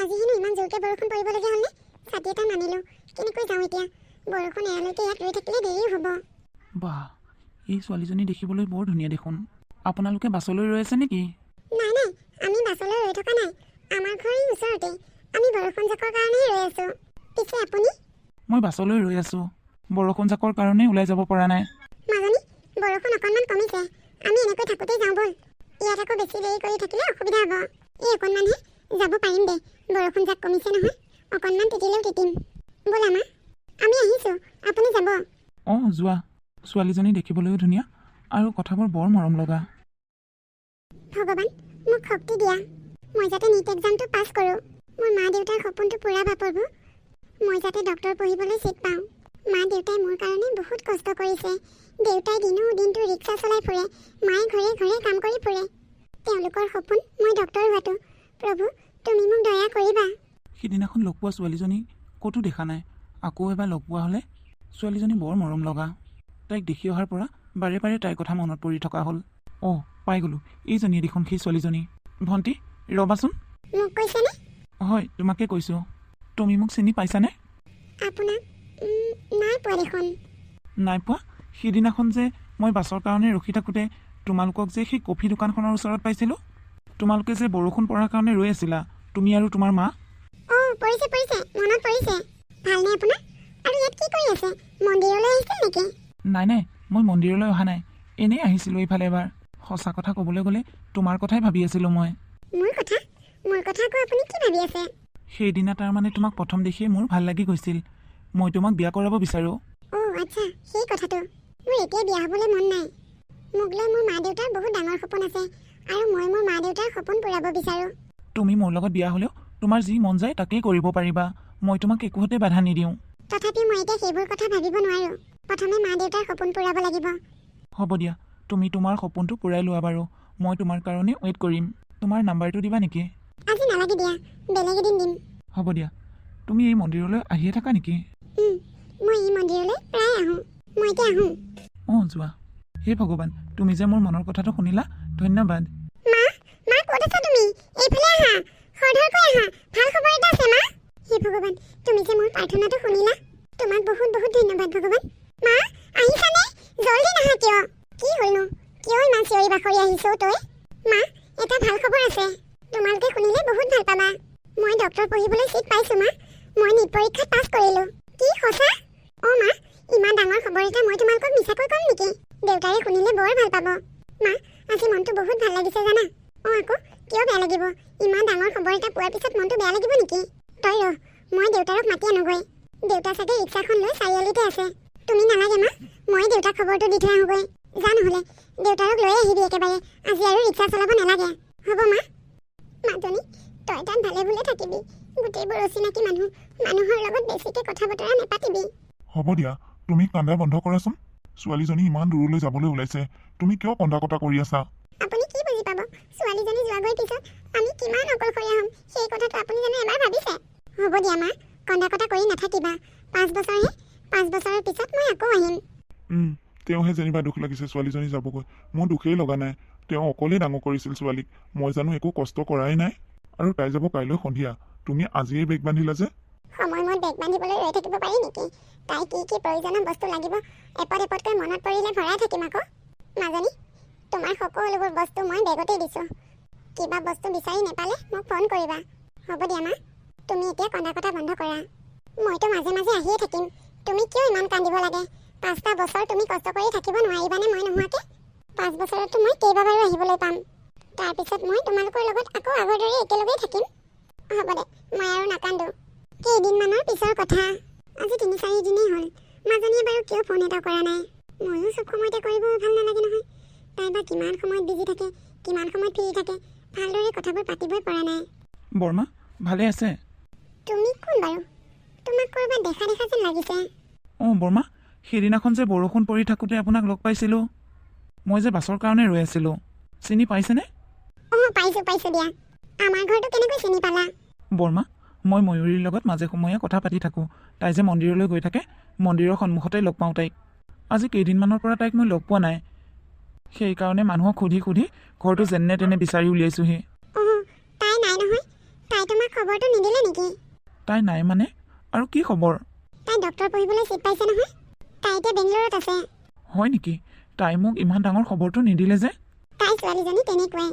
আজি হেনো ইমান জোৰকে বৰষুণ পৰিবলগীয়া হ'লনে? ছাতি এটা নানিলোঁ, কেনেকৈ যাওঁ এতিয়া? বৰষুণ এৰালৈকে ইয়াত ৰৈ থাকিলে দেৰি হ'ব। বাহ, এই ছোৱালীজনী দেখিবলৈ বৰ ধুনীয়া দেখোন। আপোনালোকে বাছলৈ ৰৈ আছে নেকি? নাই নাই, আমি বাছলৈ ৰৈ থকা নাই। আমাৰ ঘৰ এই ওচৰতে। আমি বৰষুণ জাকৰ কাৰণেহে ৰৈ আছোঁ। পিছে আপুনি? মই বাছলৈ ৰৈ আছোঁ। বৰষুণ জাকৰ কাৰণে ওলাই যাব পৰা নাই। মাজনী, বৰষুণ অকণমান কমিছে। আমি এনেকৈ থাকোঁতেই যাওঁ ব'ল। ইয়াত আকৌ বেছি দেৰি কৰি থাকিলে অসুবিধা হ'ব। এই অকণমানহে, যাব পাৰিম দে। বৰষুণ জাক কমিছে নহয়, অকণমান তিতিলেও তিতিম। ব'ল আমা, আমি আহিছোঁ, আপুনি যাব। অঁ যোৱা। ছোৱালীজনী দেখিবলৈও ধুনীয়া আৰু কথাবোৰ বৰ মৰম লগা। ভগৱান, মোক শক্তি দিয়া। মই যাতে নীট এক্সামটো পাছ কৰোঁ। মোৰ মা দেউতাৰ সপোনটো পূৰাবা প্ৰভু। মই যাতে ডক্টৰ পঢ়িবলৈ চিট পাওঁ। মা দেউতাই মোৰ কাৰণে বহুত কষ্ট কৰিছে। দেউতাই দিনটো ৰিক্সা চলাই ফুৰে, মায়ে ঘৰে ঘৰে কাম কৰি ফুৰে। তেওঁলোকৰ সপোন মই ডক্টৰ হোৱাটো। প্ৰভু, তুমি মোক দয়া কৰিবা। সিদিনাখন লগ পোৱা ছোৱালীজনী ক'তো দেখা নাই। আকৌ এবাৰ লগ পোৱা হ'লে। ছোৱালীজনী বৰ মৰম লগা। তাইক দেখি অহাৰ পৰা বাৰে বাৰে তাইৰ কথা মনত পৰি থকা হ'ল। অঁ, পাই গ'লোঁ। এইজনীয়ে দেখোন সেই ছোৱালীজনী। ভণ্টি, ৰ'বাচোন। মোক কৈছেনে? হয়, তোমাকে কৈছোঁ। তুমি মোক চিনি পাইছানে? আপোনাক নাই পোৱা দেখোন। নাই পোৱা? সিদিনাখন যে মই বাছৰ কাৰণে ৰখি থাকোঁতে তোমালোকক যে সেই কফি দোকানখনৰ ওচৰত পাইছিলোঁ। তোমালোকে যে বৰষুণ পৰাৰ কাৰণে ৰৈ আছিলা, তুমি আৰু তোমাৰ মা। অঁ, পৰিছে, মনত পৰিছে। ভালনে আপোনাৰ? আৰু ইয়াত কি কৰি আছে? মন্দিৰলৈ আহিছিল নেকি? নাই নাই, মই মন্দিৰলৈ অহা নাই। এনেই আহিছিলোঁ এইফালে এবাৰ। সঁচা কথা ক'বলৈ গ'লে তোমাৰ কথাই ভাবি আছিলোঁ মই। মোৰ কথা আকৌ আপুনি কি ভাবি আছে? সেইদিনা তাৰমানে তোমাক প্ৰথম দেখিয়ে মোৰ ভাল লাগি গৈছিল। মই তোমাক বিয়া কৰাব বিচাৰোঁ। অঁ আচ্ছা, সেই কথাটো। মোৰ এতিয়া বিয়া হ'বলৈ মন নাই। মোক লৈ মোৰ মা দেউতাৰ বহুত ডাঙৰ সপোন আছে আৰু মই মোৰ মা দেউতাৰ সপোন পূৰাব বিচাৰোঁ। তুমি মোৰ লগত বিয়া হ'লেও তোমাৰ যি মন যায় তাকেই কৰিব পাৰিবা। মই তোমাক একোতে বাধা নিদিওঁ। তথাপি মই এতিয়া সেইবোৰ কথা ভাবিব নোৱাৰোঁ। প্ৰথমে মা দেউতাৰ সপোন পূৰাব লাগিব। হ'ব দিয়া, তুমি তোমাৰ সপোনটো পূৰাই লোৱা বাৰু। মই তোমাৰ কাৰণে ৱেইট কৰিম। তোমাৰ নাম্বাৰটো দিবা নেকি? আজি নালাগে দিয়া, বেলেগ এদিন দিম। হ'ব দিয়া। তুমি এই মন্দিৰলৈ আহিয়ে থাকা নেকি? মই এই মন্দিৰলৈ প্ৰায় আহোঁ। মই এতিয়া আহোঁ। অঁ যোৱা। হে ভগৱান, তুমি যে মোৰ মনৰ কথাটো শুনিলা, ধন্যবাদ। মা ক'ত আছা তুমি? এইফালে আহা, খৰধৰকৈ আহা। ভাল খবৰ এটা আছে মা। হে ভগৱান, তুমি যে মোৰ প্ৰাৰ্থনাটো শুনিলা। তোমাক বহুত বহুত ধন্যবাদ ভগৱান। মা, আহিছানে? জলদি নাহা কিয়? কি হ'লনো? কিয় ইমান চিঞৰি বাখৰি আহিছ তই? মা, এটা ভাল খবৰ আছে। তোমালোকে শুনিলে বহুত ভাল পাবা। মই ডক্টৰ পঢ়িবলৈ চিট পাইছোঁ মা। মই নীট পৰীক্ষাত পাছ কৰিলোঁ। কি সঁচা? অঁ মা, ইমান ডাঙৰ খবৰ এটা মই তোমালোকক মিছাকৈ ক'ম নেকি? দেউতাৰে শুনিলে বৰ ভাল পাব। মা, আজি মনটো বহুত ভাল লাগিছে জানা। অঁ আকৌ, কিয় বেয়া লাগিব? ইমান ডাঙৰ খবৰ এটা পোৱাৰ পিছত মনটো বেয়া লাগিব নেকি? তই ৰহ, মই দেউতাৰক মাতি আনোগৈ। দেউতা চাগে ৰিক্সাখন লৈ চাৰিআলিতে আছে। তুমি নালাগে মা, মই দেউতাক খবৰটো দি থৈ আহোঁগৈ। যা নহ'লে, দেউতাৰক লৈ আহিবি একেবাৰে। আজি আৰু ৰিক্সা চলাব নালাগে। হ'ব মা? মাজনী, তই তাত ভালে বোলে থাকিবি। গোটেইবোৰ অচিনাকি মানুহৰ লগত বেছিকৈ কথা বতৰা নেপাতিবি। হ'ব দিয়া, তুমি কান্দা বন্ধ কৰাচোন। ছোৱালীজনী ইমান দূৰলৈ যাবলৈ ওলাইছে, তুমি কিয় কন্দা কটা কৰি আছা? আপুনি কি বুজি পাব? ছোৱালীজনী যোৱাগৈ পিছত আমি কিমান অকলশৰীয়া হ'ম, সেই কথাটো আপুনি জানো এবাৰ ভাবিছে? হ'ব দিয়া মা, কন্দা কটা কৰি নাথাকিবা। 5 বছৰহে, 5 বছৰৰ পিছত মই আকৌ আহিম। তেওঁহে যেনিবা দুখ লাগিছে ছোৱালীজনী যাবগৈ। মোৰ দুখেই লগা নাই। তেওঁ অকলেই ডাঙৰ কৰিছিল ছোৱালীক। মই জানো একো কষ্ট কৰাই নাই? আৰু তাই যাব কাইলৈ সন্ধিয়া। তুমি আজিয়ে বেগ বান্ধিলা যে? সময়মত বেগ বান্ধিবলৈ ৰৈ থাকিব পাৰি নেকি? তাই কি কি প্ৰয়োজনীয় বস্তু লাগিব এপতকৈ মনত পৰিলে ভৰাই থাকিম আকৌ। মাজনী, তোমাৰ সকলোবোৰ বস্তু মই বেগতেই দিছোঁ। কিবা বস্তু বিচাৰি নেপালে মোক ফোন কৰিবা। হ'ব দিয়া মা, তুমি এতিয়া কন্দা কটা বন্ধ কৰা। মইতো মাজে মাজে আহিয়ে থাকিম। তুমি কিয় ইমান কান্দিব লাগে? 5টা বছৰ তুমি কষ্ট কৰি থাকিব নোৱাৰিবানে মই নোহোৱাকৈ? 5 বছৰতো মই কেইবাবাৰো আহিবলৈ পাম। তাৰপিছত মই তোমালোকৰ লগত আকৌ আগৰ দৰে একেলগেই থাকিম। হ'ব দে, মই আৰু নাকান্দো। কেইদিনমানৰ পিছৰ কথা। আজি 3-4 দিনেই হ'ল। মাজনীয়ে বাৰু কিয় ফোন এটা কৰা নাই? ময়ো চব সময়তে কৰিব ভাল নালাগে নহয়। তাই বা কিমান সময়ত বিজি থাকে, কিমান সময়ত ফ্ৰী থাকে, ভালদৰে কথাবোৰ পাতিবই পৰা নাই। বৰ্মা, ভালে আছে? তুমি কোন বাৰু? তোমাক ক'ৰবাত দেখা যেন লাগিছে। অঁ বৰ্মা, সেইদিনাখন যে বৰষুণ পৰি থাকোঁতে আপোনাক লগ পাইছিলোঁ। মই যে বাছৰ কাৰণে ৰৈ আছিলোঁ। চিনি পাইছেনে? অঁ পাইছোঁ দিয়া। আমাৰ ঘৰটো কেনেকৈ চিনি পালা? বৰ্মা, মই ময়ূৰীৰ লগত মাজে সময়ে কথা পাতি থাকোঁ। তাই যে মন্দিৰলৈ গৈ থাকে, মন্দিৰৰ সন্মুখতেই লগ পাওঁ তাইক। আজি কেইদিনমানৰ পৰা তাইক মই লগ পোৱা নাই। সেইকাৰণে মানুহক সুধি ঘৰটো যেনে তেনে বিচাৰি উলিয়াইছোঁহি। অঁ, তাই নাই নহয়। তাই তোমাক খবৰটো নিদিলে নেকি? তাই নাই মানে আৰু কি খবৰ? তাই ডক্টৰ পঢ়িবলৈ চিট পাইছে নহয়। তাই এতিয়া বেংগলোৰত আছে। হয় নেকি? তাই মোক ইমান ডাঙৰ খবৰটো নিদিলে যে। তাই ছোৱালীজনী তেনেকুৱাই।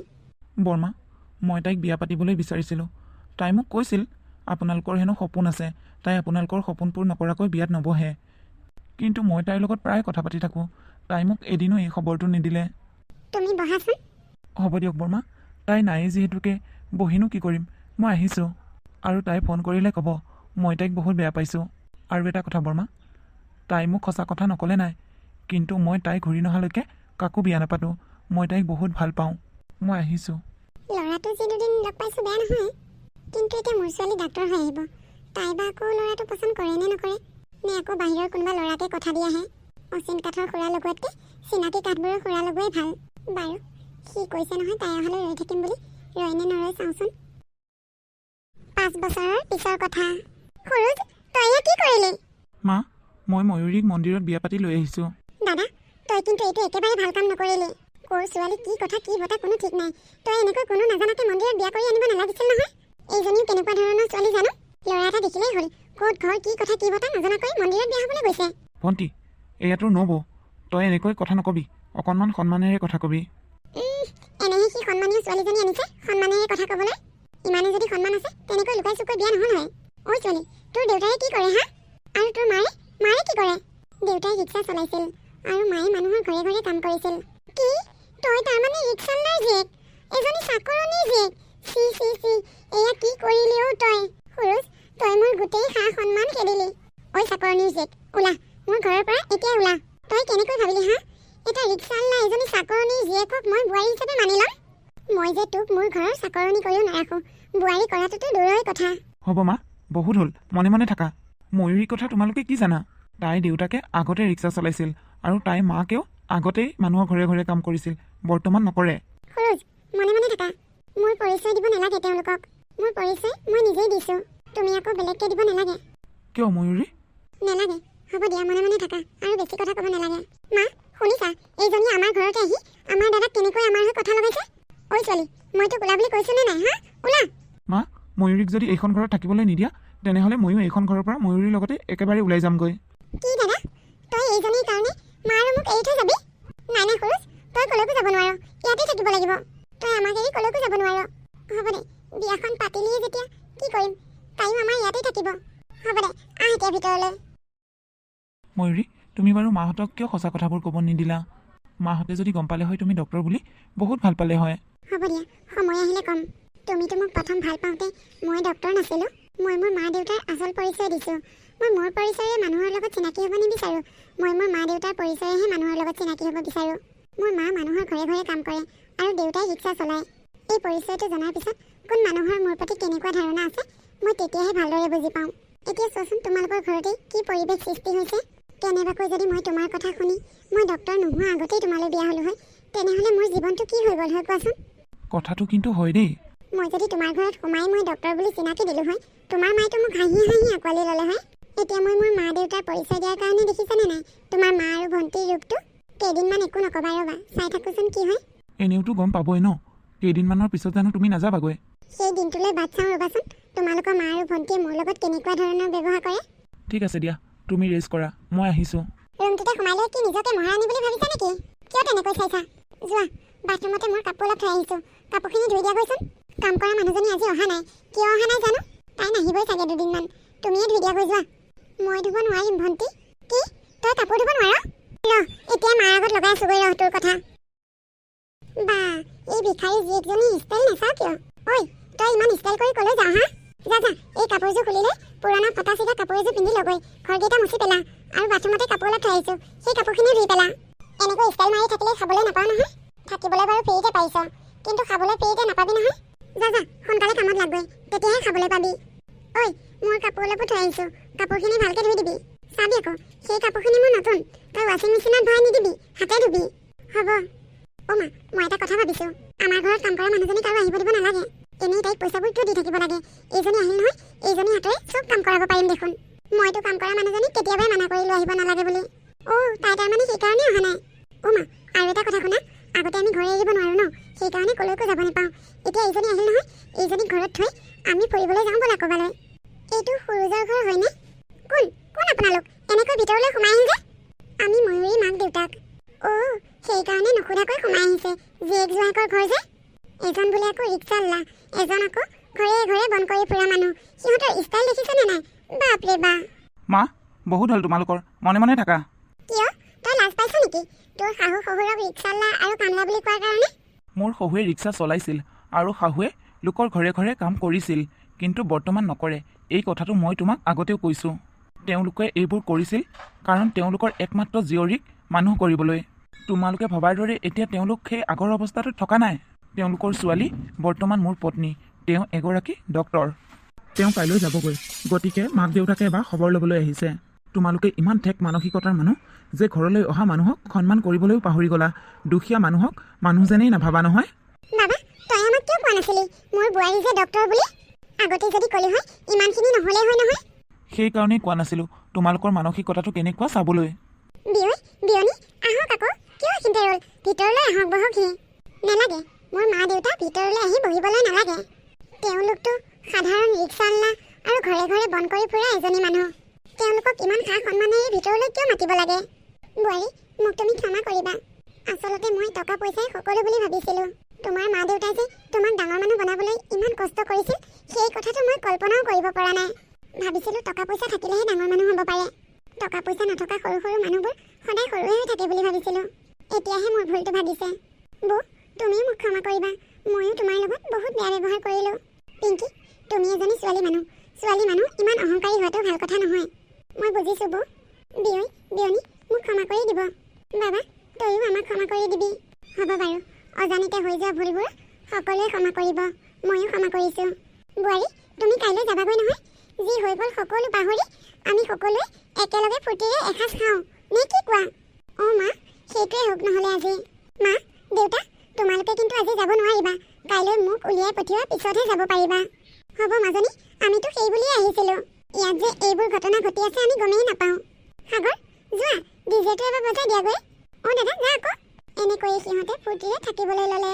বৰমা, মই তাইক বিয়া পাতিবলৈ বিচাৰিছিলোঁ। তাই মোক কৈছিল আপোনালোকৰ হেনো সপোন আছে, তাই আপোনালোকৰ সপোন পূৰ নকৰাকৈ বিয়াত নবহে। কিন্তু মই তাইৰ লগত প্ৰায় কথা পাতি থাকোঁ। তাই মোক এদিনো এই খবৰটো নিদিলে। তুমি বহাচোন। হ'ব দিয়ক বৰমা, তাই নায়েই যিহেতুকে বহিনো কি কৰিম। মই আহিছোঁ। আৰু তাই ফোন কৰিলে ক'ব মই তাইক বহুত বেয়া পাইছোঁ। আৰু এটা কথা বৰমা, তাই মোক সঁচা কথা নক'লে নাই, কিন্তু মই তাই ঘূৰি নহালৈকে কাকো বিয়া নাপাতোঁ। মই তাইক বহুত ভাল পাওঁ। মই আহিছোঁ। ল'ৰাটো যি দুদিন লগ পাইছোঁ বেয়া নহয়, কিন্তু এতিয়া মোৰ ছোৱালী ডাক্তৰ হৈ আহিব। তাই বা আকৌ ল'ৰাটো পচন্দ কৰে নে নকৰে, নে আকৌ বাহিৰৰ কোনোবা ল'ৰাকে কথা দি আহে। অচিন কাঠৰ খুৰা লগোৱাতকৈ চিনাকি কাঠবোৰৰ খুৰা লগোৱাই ভাল। বাৰু সি কৈছে নহয় তাই অহালৈ ৰৈ থাকিম বুলি, ৰয় নে নৰয় চাওঁচোন। 5 বছৰৰ পিছৰ কথা। সৰোজ, তই এয়া কি কৰিলি? মা, মই ময়ূৰীক মন্দিৰত বিয়া পাতি লৈ আহিছোঁ। দাদা, তই কিন্তু এইটো একেবাৰে ভাল কাম নকৰিলি। ক'ৰ ছোৱালী কি কথা কি বতা কোনো ঠিক নাই। তই এনেকৈ কোনো নাজানাকে মন্দিৰত বিয়া কৰি আনিব নালাগিছিল নহয়। এইজনীও কেনেকুৱা ধৰণৰ ছোৱালী জানো? ল'ৰা এটা দেখিলেই হ'ল, ক'ত ঘৰ কি কথা কি বতা নজনাকৈ মন্দিৰত বিয়া হ'বলৈ গৈছে। ভণ্টি, এয়া তোৰ নবৌ। তই এনেকৈ কথা নকবি, অকণমান সন্মানেৰে কথা কবি। এনেহে সি সন্মানীয় ছোৱালীজনী আনিছে সন্মানেৰে কথা ক'বলৈ। ইমানে যদি সন্মান আছে তেনেকৈ লুকাই চুকৈ বিয়া নহ'ল হয়। ঐ ছোৱালী, তোৰ দেউতাই কি কৰে হা? আৰু তোৰ মায়ে কি কৰে? দেউতাই ৰিক্সা চলাইছিল আৰু মায়ে মানুহৰ ঘৰে ঘৰে কাম কৰিছিল। কি? তই তাৰমানে ৰিক্সাৱালাৰ জীয়েক, এজনী চাকৰণিৰ জীয়েক? চি চি চি, এয়া কি কৰিলি অ' তই? সৰোজ, তই মোৰ গোটেই সা সন্মান খেদিলি। ঐ চাকৰণিৰ জীয়েক, ওলা মোৰ ঘৰৰ পৰা এতিয়া ওলা। তই কেনেকৈ ভাবিলি হা? এটা ৰিক্সাৱালা এজনী চাকৰণিৰ জীয়েকক মই বোৱাৰী হিচাপে মানি ল'ম? মই যে তোক মোৰ ঘৰৰ চাকৰণি কৰিও নাৰাখোঁ। বোৱাৰী কৰাটোতো দূৰৰে কথা। হ'ব মা, বহুত হ'ল, মনে মনে থাকা। ময়ূৰীৰ কথা তোমালোকে কি জানা? তাই দেউতাকে আগতে ৰিক্সা চলাইছিল আৰু তাইৰ মাকেও আগতেই মানুহৰ ঘৰে ঘৰে কাম কৰিছিল, বৰ্তমান নকৰে। সৰোজ, মনে মনে থাকা। মোৰ পৰিচয় দিব নালাগে তেওঁলোকক। মোৰ পৰিচয় মই নিজেই দিছোঁ। তুমি আকৌ বেলেগকৈ দিব নালাগে। কিয় ময়ূৰী? নালাগে, হ'ব দিয়া, মনে মনে থাকা আৰু বেছি কথা ক'ব নালাগে। মা, শুনিছা? এইজনী আমাৰ ঘৰতে আহি আমাৰ দাদাক কেনেকৈ আমাৰ হৈ কথা লগাইছে। ঐ ছোৱালী, মই তোক ওলা বুলি কৈছোঁ নে নাই হা? ওলা। মা, ময়ূৰীক যদি এইখন ঘৰত থাকিবলৈ নিদিয়া তেনেহ'লে ময়ো এইখন ঘৰৰ পৰা ময়ূৰীৰ লগতে একেবাৰে ওলাই যামগৈ। কি দাদা, তই এইজনীৰ কাৰণে মা আৰু মোক এৰি থৈ যাবি? নাই নাই সৰোজ, তই ক'লৈকো যাব নোৱাৰ, ইয়াতে থাকিব লাগিব। তই আমাক এৰি ক'লৈকো যাব নোৱাৰ। হ'ব দে, বিয়াখন পাতিলিয়ে যেতিয়া কি কৰিম, তাইও আমাৰ ইয়াতে থাকিব। হ'ব দে, আহ এতিয়া ভিতৰলৈ। ময়ূৰী, তুমি বাৰু মাহঁতক কিয় সঁচা কথাবোৰ ক'ব নিদিলা? মাহঁতে যদি গম পালে হয় তুমি ডক্টৰ বুলি, বহুত ভাল পালে হয়। হ'ব দিয়া, সময় আহিলে ক'ম। তুমিতো মোক প্ৰথম ভাল পাওঁতে মই ডক্টৰ নাছিলোঁ। মই মোৰ মা দেউতাৰ আচল পৰিচয় দিছোঁ। মই মোৰ পৰিচয়েৰে মানুহৰ লগত চিনাকি হ'ব নিবিচাৰোঁ। মই মোৰ মা দেউতাৰ পৰিচয়েহে মানুহৰ লগত চিনাকি হ'ব বিচাৰোঁ। মোৰ মা মানুহৰ ঘৰে ঘৰে কাম কৰে আৰু দেউতাই ৰিক্সা চলায়। এই পৰিচয়টো জনাৰ পিছত কোন মানুহৰ মোৰ প্ৰতি কেনেকুৱা ধাৰণা আছে মই তেতিয়াহে ভালদৰে বুজি পাওঁ। এতিয়া চোৱাচোন তোমালোকৰ ঘৰতেই কি পৰিৱেশ সৃষ্টি হৈছে। কেনেবাকৈ যদি মই তোমাৰ কথা শুনি মই ডক্টৰ নোহোৱা আগতেই তোমালৈ বিয়া হ'লোঁ হয়, তেনেহ'লে মোৰ জীৱনটো কি হৈ গ'ল হয় কোৱাচোন? কথাটো কিন্তু হয় দেই। মই যদি তোমাৰ ঘৰত সোমাই মই ডক্টৰ বুলি চিনাকি দিলোঁ হয়, তোমাৰ মায়েতো মোক হাঁহি হাঁহি আঁকোৱালি ল'লে হয়। এতিয়া মই মোৰ মা দেউতাৰ পৰিচয় দিয়াৰ কাৰণে দেখিছানে নাই তোমাৰ মা আৰু ভণ্টিৰ ৰূপটো? কেইদিনমান একো নক'বা ৰ'বা, চাই থাকোঁচোন কি হয়। এনেওতো গম পাবই ন, কেইদিনমানৰ পিছত জানো তুমি নাযাবাগৈ? সেই দিনটোলৈ বাট চাওঁ ৰ'বাচোন, তোমালোকৰ মা আৰু ভণ্টিয়ে মোৰ লগত কেনেকুৱা ধৰণৰ ব্যৱহাৰ কৰে। ঠিক আছে দিয়া, তুমি ৰেষ্ট কৰা, মই আহিছোঁ। ৰুমটোতে সোমাই লৈ কি নিজকে মহাৰাণী বুলি ভাবিছা নেকি? কিয় তেনেকৈ চাইছা? যোৱা, বাথৰুমতে মোৰ কাপোৰ অলপ থৈ আহিছোঁ, কাপোৰখিনি ধুই দিয়াগৈচোন। কাম কৰা মানুহজনী আজি অহা নাই, কিয় অহা নাই জানো? তাই নাহিবই চাগে দুদিনমান, তুমিয়ে ধুই দিয়াগৈ যোৱা। মই ধুব নোৱাৰিম ভণ্টি। কি? তই কাপোৰ ধুব নোৱাৰ? এতিয়া মাৰ আগত লগাই আছোগৈ তোৰ কথা। বা, এই ভিখাৰী জীয়েকজনী ষ্টাইল নাচাওঁ কিয়? ঐ, তই ইমান ষ্টাইল কৰি ক'লৈ যাওঁ হা? যা যা, এই কাপোৰযোৰ খুলিলে পুৰণা ফটা চিটা কাপোৰ এযোৰ পিন্ধি ল'গৈ, ঘৰকেইটা মুচি পেলা আৰু বাথৰুমতে কাপোৰ অলপ থৈ আহিছোঁ, সেই কাপোৰখিনিও ধুই পেলা। এনেকৈ ষ্টাইল মাৰি থাকিলে খাবলৈ নাপাওঁ নহয়। থাকিবলৈ বাৰু ফ্ৰীতে পাৰিছ, কিন্তু খাবলৈ ফ্ৰীতে নাপাবি নহয়। যা যা, সোনকালে কামত লাগগৈ, তেতিয়াহে খাবলৈ পাবি। ঐ, মোৰ কাপোৰ অলপো থৈ আহিছোঁ, কাপোৰখিনি ভালকৈ ধুই দিবি। চাবি আকৌ, সেই কাপোৰখিনি মোৰ নতুন, তই ৱাশ্বিং মেচিনত ভৰাই নিদিবি, হাতে ধুবি। হ'ব। অ' মা, মই এটা কথা ভাবিছোঁ, আমাৰ ঘৰত কাম কৰা মানুহজনীক আৰু আহিব দিব নালাগে। এনেই তাইক পইচাবোৰ কিয় দি থাকিব লাগে? এইজনী আহিল নহয়, এইজনী হাতেৰে চব কাম কৰাব পাৰিম দেখোন। মইতো কাম কৰা মানুহজনীক কেতিয়াবাই মানা কৰিলোঁ আহিব নালাগে বুলি। অ', তাই তাৰমানে সেইকাৰণে অহা নাই। অ' মা, আৰু এটা কথা শুনা, আগতে আমি ঘৰে এৰিব নোৱাৰোঁ ন, সেইকাৰণে ক'লৈকো যাব নাপাওঁ। এতিয়া এইজনী আহিল নহয়, এইজনীক ঘৰত থৈ আমি ফুৰিবলৈ যাওঁ ব'লা ক'ৰবালৈ। এইটো সুৰুজৰ ঘৰ হয়নে? কোন কোন আপোনালোক? এনেকৈ ভিতৰলৈ সোমাই আহিল যে? আমি ময়ূৰী মাক দেউতাক। অ' সেইকাৰণে নুসুধাকৈ সোমাই আহিছে। জীয়েক জোৱাইকৰ ঘৰ যে। এজন বোলে আকৌ ৰিক্সাৱালা, এজন আকৌ ঘৰে ঘৰে বন্ধ কৰি ফুৰা মানুহ। সিহঁতৰ ষ্টাইল দেখিছেনে নাই? বাপৰে বা। মা বহুত হ'ল তোমালোকৰ, মনে মনে থাকা। কিয়? তই লাজ পাইছ নেকি? তোৰ শাহু শহুৰক ৰিক্সাৱালা আৰু কামলা বুলি কোৱাৰ কাৰণে? মোৰ শহুৱে ৰিক্সা চলাইছিল আৰু শাহুৱে লোকৰ ঘৰে ঘৰে কাম কৰিছিল, কিন্তু বৰ্তমান নকৰে। এই কথাটো মই তোমাক আগতেও কৈছোঁ। তেওঁলোকে এইবোৰ কৰিছিল কাৰণ তেওঁলোকৰ একমাত্ৰ জীয়ৰীক মানুহ কৰিবলৈ। তোমালোকে ভবাৰ দৰে এতিয়া তেওঁলোক সেই আগৰ অৱস্থাটোত থকা নাই। তেওঁলোকৰ ছোৱালী বৰ্তমান মোৰ পত্নী, তেওঁ এগৰাকী ডক্তৰ। তেওঁ কাইলৈ যাবগৈ, গতিকে মাক দেউতাকে এবাৰ খবৰ ল'বলৈ আহিছে। তোমালোকে ইমান ঠেক মানসিকতাৰ মানুহ যে ঘৰলৈ অহা মানুহক সন্মান কৰিবলৈও পাহৰি গ'লা। দুখীয়া মানুহক মানুহ যেনেই নাভাবা নহয়। বাবা, তই আমাক কিয় কোৱা নাছিলি মোৰ বোৱাৰী যে ডক্তৰ বুলি? আগতে যদি ক'লি হয় ইমানখিনি নহ'লে হয় নহয়। সেইকাৰণেই কোৱা নাছিলোঁ তোমালোকৰ মানসিকতাটো কেনেকুৱা চাবলৈ। বিয়নী আহক আকৌ, কিয় এইখিনিতে ৰ'ল? ভিতৰলৈ আহক, বহকহি। নালাগে, মোৰ মা দেউতা ভিতৰলৈ আহি বহিবলৈ নালাগে। তেওঁলোকতো সাধাৰণ ৰিক্সাৱালা আৰু ঘৰে ঘৰে বন্ধ কৰি ফুৰা এজনী মানুহ। তেওঁলোকক ইমান সা সন্মানেৰে ভিতৰলৈ কিয় মাতিব লাগে? বোৱাৰী, মোক তুমি ক্ষমা কৰিবা। আচলতে মই টকা পইচাই সকলো বুলি ভাবিছিলোঁ। তোমাৰ মা দেউতাই যে তোমাক ডাঙৰ মানুহ বনাবলৈ ইমান কষ্ট কৰিছিল, সেই কথাটো মই কল্পনাও কৰিব পৰা নাই। ভাবিছিলোঁ টকা পইচা থাকিলেহে ডাঙৰ মানুহ হ'ব পাৰে। টকা পইচা নথকা সৰু সৰু মানুহবোৰ সদায় সৰুৱে হৈ থাকে বুলি ভাবিছিলোঁ। এতিয়াহে মোৰ ভুলটো ভাগিছে। বৌ, তুমিও মোক ক্ষমা কৰিবা। ময়ো তোমাৰ লগত বহুত বেয়া ব্যৱহাৰ কৰিলোঁ। পিংকি, তুমি এজনী ছোৱালী মানুহ ইমান অহংকাৰী হোৱাটো ভাল কথা নহয়। মই বুজিছোঁ বৌ। বিয়নী মোক ক্ষমা কৰি দিব। বাবা, তয়ো আমাক ক্ষমা কৰি দিবি। হ'ব বাৰু, অজানিতে হৈ যোৱা ভুলবোৰ সকলোৱে ক্ষমা কৰিব। ময়ো ক্ষমা কৰিছোঁ। বোৱাৰী, তুমি কাইলৈ যাবাগৈ নহয়? যি হৈ গ'ল সকলো পাহৰি আমি সকলোৱে একেলগে ফূৰ্তিৰে এসাঁজ খাওঁ, নে কি কোৱা? অঁ মা, সেইটোৱে হওক নহ'লে আজি। মা, দেউতা, তোমালোকে কিন্তু আজি যাব নোৱাৰিবা। কাইলৈ মোক উলিয়াই পঠিওৱাৰ পিছতহে যাব পাৰিবা। হ'ব মাজনী, আমিতো সেই বুলিয়ে আহিছিলোঁ। ইয়াত যে এইবোৰ ঘটনা ঘটি আছে আমি গমেই নাপাওঁ। সাগৰ, যোৱা ডিজেটো এবাৰ বজাই দিয়াগৈ। অঁ দাদা, যা আকৌ। এনেকৈয়ে সিহঁতে ফূৰ্তিৰে থাকিবলৈ ল'লে।